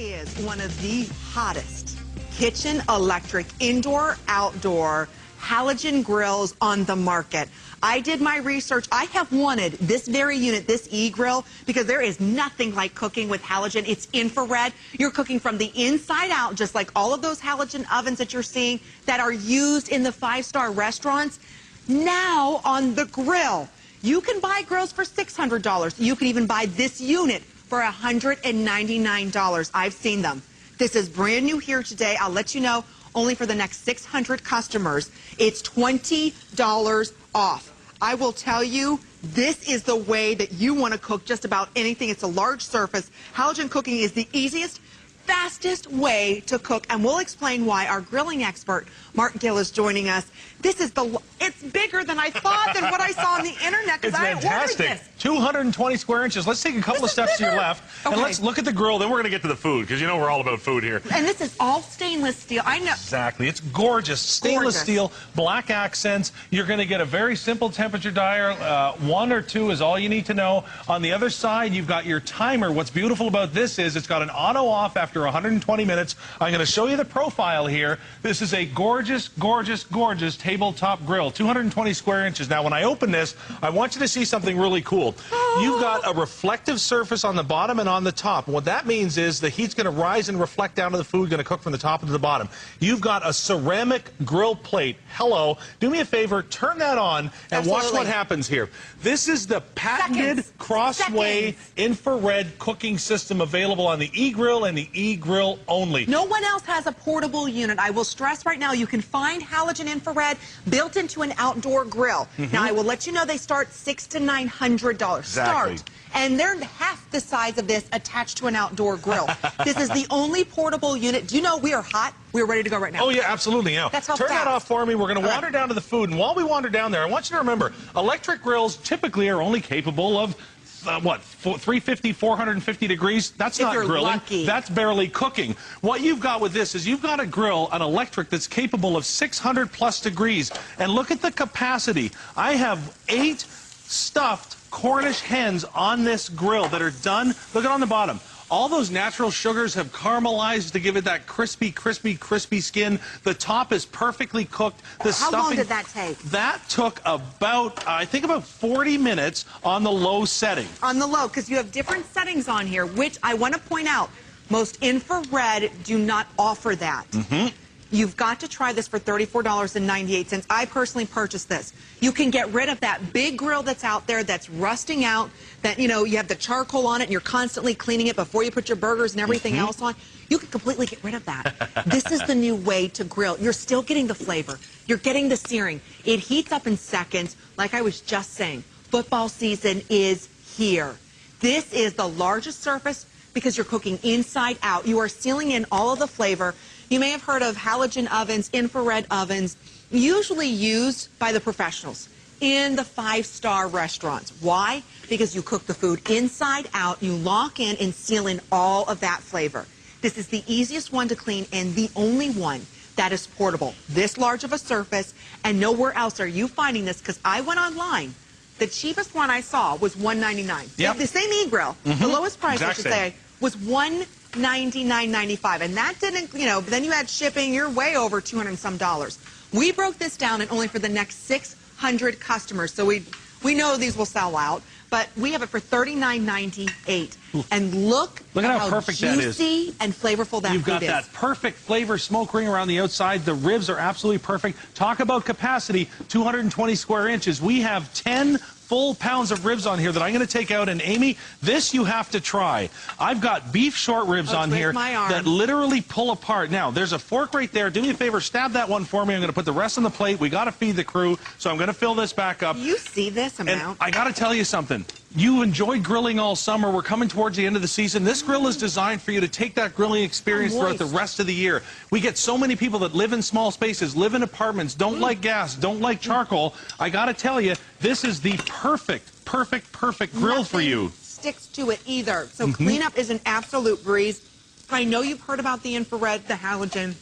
is one of the hottest kitchen electric indoor outdoor halogen grills on the market. I did my research. I have wanted this very unit, this e-grill, because there is nothing like cooking with halogen. It's infrared. You're cooking from the inside out, just like all of those halogen ovens that you're seeing that are used in the five-star restaurants. Now on the grill, you can buy grills for $600. You can even buy this unit for $199. I've seen them. This is brand new here today. I'll let you know, only for the next 600 customers, it's $20 off. I will tell you, this is the way that you want to cook just about anything. It's a large surface. Halogen cooking is the easiest, fastest way to cook, and we'll explain why. Our grilling expert, Mark Gill, is joining us. It's bigger than I thought, than what I saw on the internet, because I ordered this. 220 square inches. Let's take a couple of steps to your left, and let's look at the grill. Then we're going to get to the food, because you know we're all about food here. And this is all stainless steel. I know. Exactly. It's gorgeous. Stainless steel, black accents. You're going to get a very simple temperature dial. 1 or 2 is all you need to know. On the other side, you've got your timer. What's beautiful about this is it's got an auto off after 120 minutes. I'm going to show you the profile here. This is a gorgeous, gorgeous, gorgeous tabletop grill, 220 square inches. Now, when I open this, I want you to see something really cool. You've got a reflective surface on the bottom and on the top. And what that means is the heat's going to rise and reflect down to the food, going to cook from the top to the bottom. You've got a ceramic grill plate. Hello. Do me a favor, turn that on and watch what happens here. This is the patented Crossway infrared cooking system available on the e-grill and the e-grill only. No one else has a portable unit. I will stress right now, you can find halogen infrared built into an outdoor grill. Now, I will let you know they start $600 to $900. Exactly. And they're half the size of this attached to an outdoor grill. This is the only portable unit. Do you know we are hot? We're ready to go right now. Oh, yeah, absolutely. Yeah. That's how Turn that off for me. We're going to wander down to the food. And while we wander down there, I want you to remember, electric grills typically are only capable of 350, 450 degrees. That's not grilling. Lucky. That's barely cooking. What you've got with this is you've got a grill, an electric, that's capable of 600 plus degrees. And look at the capacity. I have 8 stuffed Cornish hens on this grill that are done. Look at on the bottom. All those natural sugars have caramelized to give it that crispy, crispy, crispy skin. The top is perfectly cooked. The How long did that take? That took about, I think about 40 minutes on the low setting. On the low, because you have different settings on here, which I want to point out, most infrared do not offer that. You've got to try this for $34.98. I personally purchased this. You can get rid of that big grill that's out there that's rusting out, that, you know, you have the charcoal on it and you're constantly cleaning it before you put your burgers and everything else on. You can completely get rid of that. This is the new way to grill. You're still getting the flavor. You're getting the searing. It heats up in seconds, like I was just saying. Football season is here. This is the largest surface because you're cooking inside out. You are sealing in all of the flavor. You may have heard of halogen ovens, infrared ovens, usually used by the professionals in the five-star restaurants. Why? Because you cook the food inside out, you lock in and seal in all of that flavor. This is the easiest one to clean and the only one that is portable. This large of a surface, and nowhere else are you finding this, because I went online. The cheapest one I saw was $199. Yep. The same e-grill, the lowest price, I should say, was $199.95, and that didn't, you know, then you add shipping, you're way over $200 and some. We broke this down, and only for the next 600 customers, so we know these will sell out, but we have it for $39.98. And look at how perfect that is. Juicy and flavorful that You've food got that perfect flavor, smoke ring around the outside. The ribs are absolutely perfect. Talk about capacity, 220 square inches. We have 10 full pounds of ribs on here that I'm going to take out. And Amy, this you have to try. I've got beef short ribs on here that literally pull apart. Now, there's a fork right there. Do me a favor, stab that one for me. I'm going to put the rest on the plate. We got to feed the crew, so I'm going to fill this back up. Do you see this amount? And I got to tell you something. You enjoyed grilling all summer. We're coming towards the end of the season. This grill is designed for you to take that grilling experience throughout the rest of the year. We get so many people that live in small spaces, live in apartments, don't like gas, don't like charcoal. I got to tell you, this is the perfect grill for you. Sticks to it either. So cleanup is an absolute breeze. I know you've heard about the infrared, the halogen.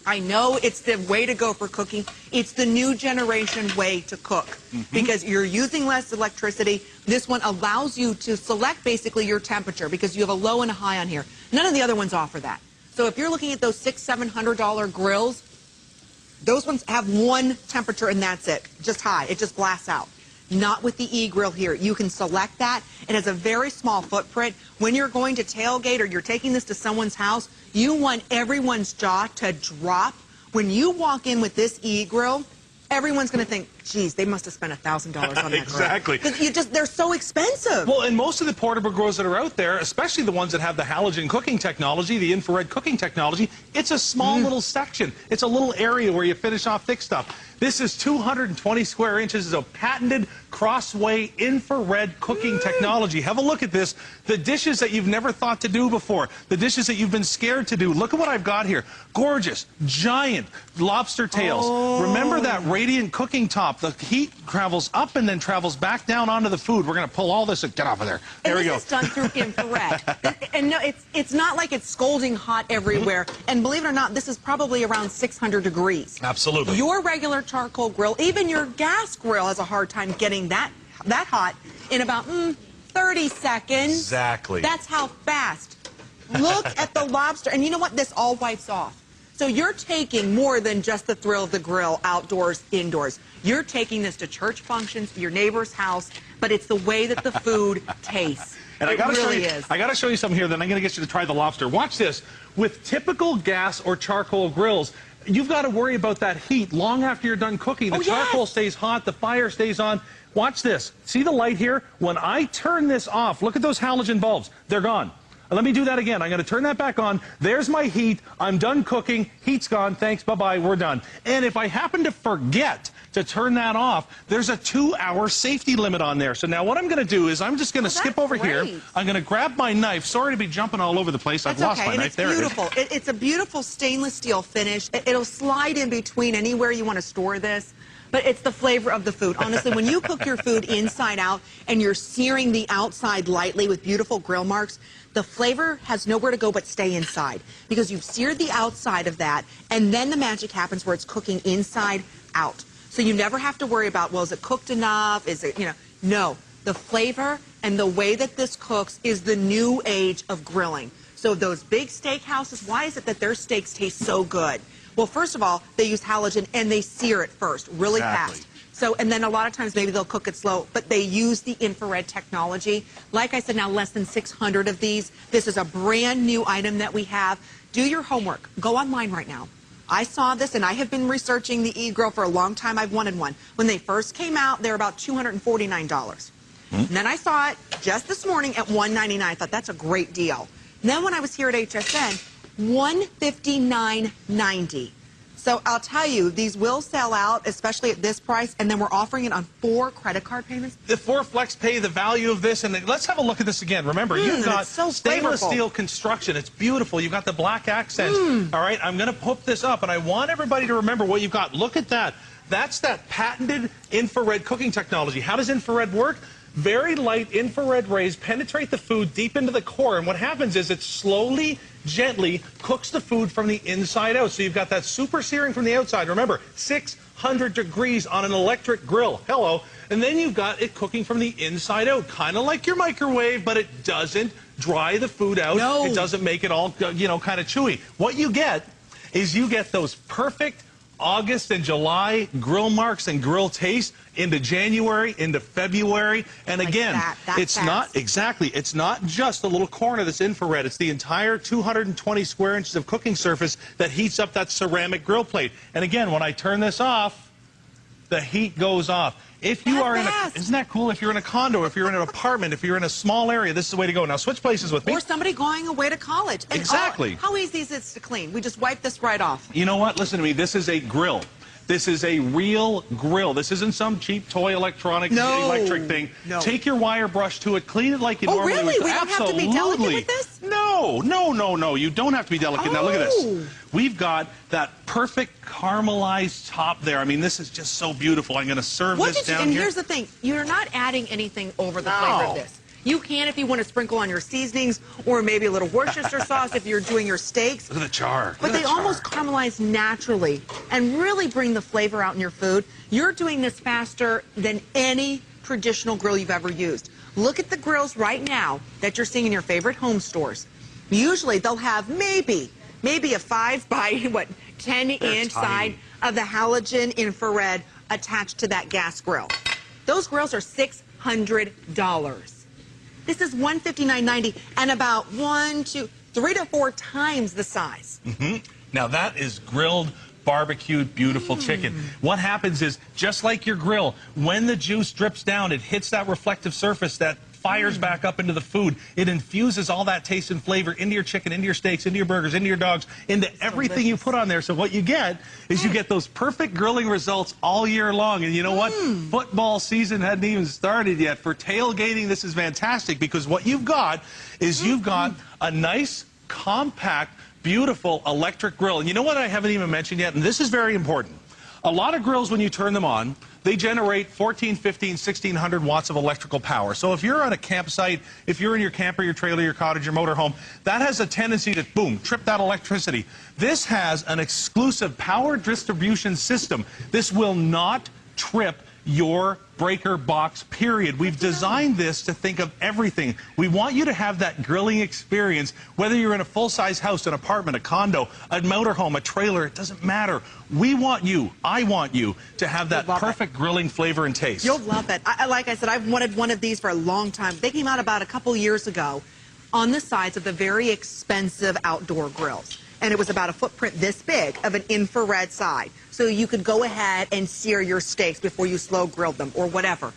I know it's the way to go for cooking. It's the new generation way to cook because you're using less electricity. This one allows you to select basically your temperature because you have a low and a high on here. None of the other ones offer that. So if you're looking at those $600, $700 grills, those ones have one temperature and that's it, just high. It just blasts out. Not with the e-grill here. You can select that. It has a very small footprint. When you're going to tailgate or you're taking this to someone's house, you want everyone's jaw to drop. When you walk in with this e-grill, everyone's going to think, geez, they must have spent $1,000 on that Exactly. grill. Because they're so expensive. Well, and most of the portable grills that are out there, especially the ones that have the halogen cooking technology, the infrared cooking technology, it's a small little section. It's a little area where you finish off thick stuff. This is 220 square inches of patented Crossway infrared cooking technology. Have a look at this. The dishes that you've never thought to do before, the dishes that you've been scared to do. Look at what I've got here. Gorgeous, giant lobster tails. Oh. Remember that radiant cooking top? The heat travels up and then travels back down onto the food. We're going to pull all this and get off of there. There we go. And this is done through infrared. And no, it's not like it's scalding hot everywhere. And believe it or not, this is probably around 600 degrees. Absolutely. Your regular charcoal grill, even your gas grill has a hard time getting that hot in about 30 seconds. Exactly. That's how fast. Look at the lobster. And you know what? This all wipes off. So you're taking more than just the thrill of the grill, outdoors, indoors. You're taking this to church functions, your neighbor's house, but it's the way that the food tastes. And it really is. I got to show you something here, then I'm going to get you to try the lobster. Watch this. With typical gas or charcoal grills, you've got to worry about that heat long after you're done cooking. The charcoal stays hot, the fire stays on. Watch this. See the light here? When I turn this off, look at those halogen bulbs. They're gone. Let me do that again. I'm going to turn that back on. There's my heat. I'm done cooking. Heat's gone. Thanks. Bye-bye. We're done. And if I happen to forget to turn that off, there's a 2-hour safety limit on there. So now what I'm going to do is I'm just going to skip over here. I'm going to grab my knife. Sorry to be jumping all over the place. I've lost my knife. There it is. It's beautiful. It's a beautiful stainless steel finish. It'll slide in between anywhere you want to store this. But it's the flavor of the food. Honestly, when you cook your food inside out and you're searing the outside lightly with beautiful grill marks, the flavor has nowhere to go but stay inside because you've seared the outside of that, and then the magic happens where it's cooking inside out. So you never have to worry about, well, is it cooked enough? Is it, no. The flavor and the way that this cooks is the new age of grilling. So those big steakhouses, why is it that their steaks taste so good? Well, first of all, they use halogen and they sear it first, really fast. So, and then a lot of times maybe they'll cook it slow, but they use the infrared technology. Like I said, now less than 600 of these. This is a brand new item that we have. Do your homework. Go online right now. I saw this, and I have been researching the e-grill for a long time. I've wanted one. When they first came out, they were about $249. And then I saw it just this morning at $199. I thought, that's a great deal. And then when I was here at HSN, $159.90. So I'll tell you, these will sell out, especially at this price, and then we're offering it on 4 credit card payments. The 4 flex pay, the value of this, and let's have a look at this again. Remember, you've got stainless steel construction. It's beautiful. You've got the black accents. All right, I'm going to put this up, and I want everybody to remember what you've got. Look at that. That's that patented infrared cooking technology. How does infrared work? Very light infrared rays penetrate the food deep into the core, and what happens is it slowly, gently cooks the food from the inside out. So you've got that super searing from the outside. Remember, 600 degrees on an electric grill. Hello. And then you've got it cooking from the inside out, kind of like your microwave, but it doesn't dry the food out. No. It doesn't make it all, kind of chewy. What you get is you get those perfect August and July grill marks and grill taste into January, into February. And again, it's not just the little corner that's infrared. It's the entire 220 square inches of cooking surface that heats up that ceramic grill plate. And again, when I turn this off, the heat goes off. If you are in a, isn't that cool? If you're in a condo, if you're in an apartment, if you're in a small area, this is the way to go. Now switch places with me. Or somebody going away to college. And exactly. How easy is this to clean? We just wipe this right off. You know what? Listen to me. This is a grill. This is a real grill. This isn't some cheap toy electronic electric thing. No. Take your wire brush to it, clean it like you normally would. Oh, really? We don't have to be delicate with this? No. You don't have to be delicate. Now look at this. We've got that perfect caramelized top there. I mean, this is just so beautiful. I'm going to serve this down here. And here's the thing. You're not adding anything over the flavor of this. You can if you want to sprinkle on your seasonings or maybe a little Worcestershire sauce if you're doing your steaks. Look at the char. But they almost caramelize naturally and really bring the flavor out in your food. You're doing this faster than any traditional grill you've ever used. Look at the grills right now that you're seeing in your favorite home stores. Usually they'll have maybe a 5 by 10-inch side of the halogen infrared attached to that gas grill. Those grills are $600. This is $159.90 and about 3 to 4 times the size. Now that is grilled, barbecued, beautiful chicken. What happens is, just like your grill, when the juice drips down, it hits that reflective surface that fires back up into the food. It infuses all that taste and flavor into your chicken, into your steaks, into your burgers, into your dogs, into everything you put on there. So what you get is you get those perfect grilling results all year long. And you know what? Football season hadn't even started yet. For tailgating, this is fantastic because what you've got is you've got a nice, compact, beautiful electric grill. And you know what I haven't even mentioned yet? And this is very important. A lot of grills, when you turn them on, they generate 14, 15, 1600 watts of electrical power. So if you're on a campsite, if you're in your camper, your trailer, your cottage, your motorhome, that has a tendency to, boom, trip that electricity. This has an exclusive power distribution system. This will not trip your breaker box, period. We've designed this to think of everything. We want you to have that grilling experience, whether you're in a full-size house, an apartment, a condo, a motorhome, a trailer, it doesn't matter. We want you, I want you, to have that perfect grilling flavor and taste. You'll love it. Like I said, I've wanted one of these for a long time. They came out about a couple years ago on the sides of the very expensive outdoor grills. And it was about a footprint this big of an infrared side. So you could go ahead and sear your steaks before you slow grilled them or whatever.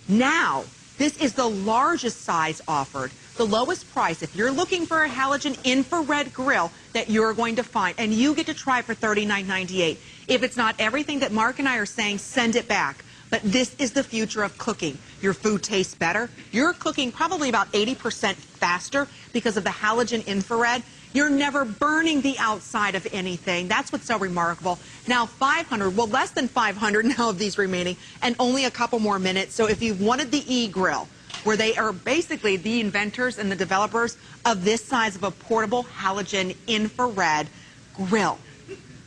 Now, this is the largest size offered, the lowest price. If you're looking for a halogen infrared grill that you're going to find, and you get to try it for $39.98. If it's not everything that Mark and I are saying, send it back. But this is the future of cooking. Your food tastes better. You're cooking probably about 80% faster because of the halogen infrared. You're never burning the outside of anything. That's what's so remarkable. Now 500, well, less than 500 now of these remaining, and only a couple more minutes. So if you've wanted the e-grill, where they are basically the inventors and the developers of this size of a portable halogen infrared grill,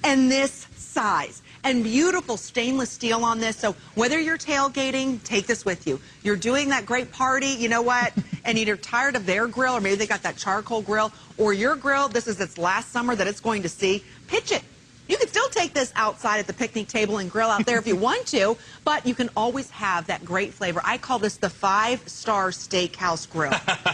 and this size, and beautiful stainless steel on this. So whether you're tailgating, take this with you. You're doing that great party, you know what, and you're tired of their grill, or maybe they got that charcoal grill, or your grill, this is its last summer that it's going to see, pitch it. You can still take this outside at the picnic table and grill out there if you want to, but you can always have that great flavor. I call this the 5-star steakhouse grill.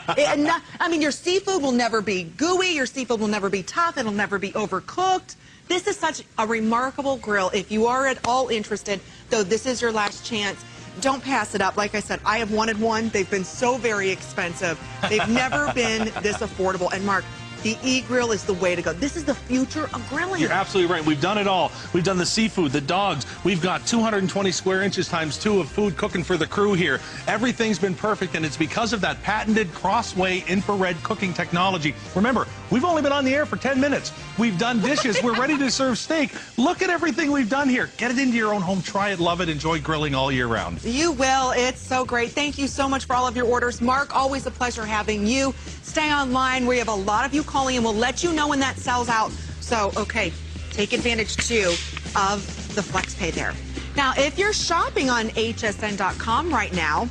I mean, your seafood will never be gooey, your seafood will never be tough, it'll never be overcooked. This is such a remarkable grill. If you are at all interested, though this is your last chance, don't pass it up. Like I said, I have wanted one. They've been so very expensive. They've never been this affordable. And Mark, the e-grill is the way to go. This is the future of grilling. You're absolutely right. We've done it all. We've done the seafood, the dogs. We've got 220 square inches times 2 of food cooking for the crew here. Everything's been perfect, and it's because of that patented Crossway infrared cooking technology. Remember, we've only been on the air for 10 minutes. We've done dishes. We're ready to serve steak. Look at everything we've done here. Get it into your own home. Try it, love it, enjoy grilling all year round. You will. It's so great. Thank you so much for all of your orders. Mark, always a pleasure having you. Stay online. We have a lot of you calling, and we'll let you know when that sells out. So, okay, take advantage, too, of the FlexPay there. Now, if you're shopping on hsn.com right now,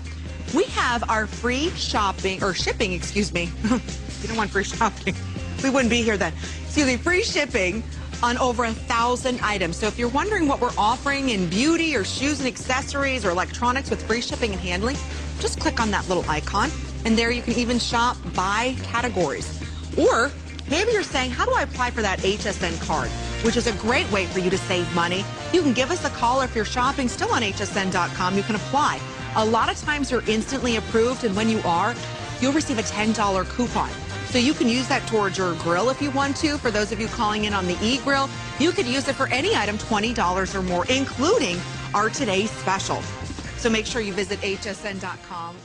we have our free shopping, or shipping, excuse me. You don't want free shopping. We wouldn't be here then. Excuse me, free shipping on over 1,000 items. So if you're wondering what we're offering in beauty or shoes and accessories or electronics with free shipping and handling, just click on that little icon, and there you can even shop by categories. Or maybe you're saying, how do I apply for that HSN card? Which is a great way for you to save money. You can give us a call, or if you're shopping still on hsn.com, you can apply. A lot of times you're instantly approved, and when you are, you'll receive a $10 coupon. So you can use that towards your grill if you want to. For those of you calling in on the e-grill, you could use it for any item $20 or more, including our today's special. So make sure you visit hsn.com.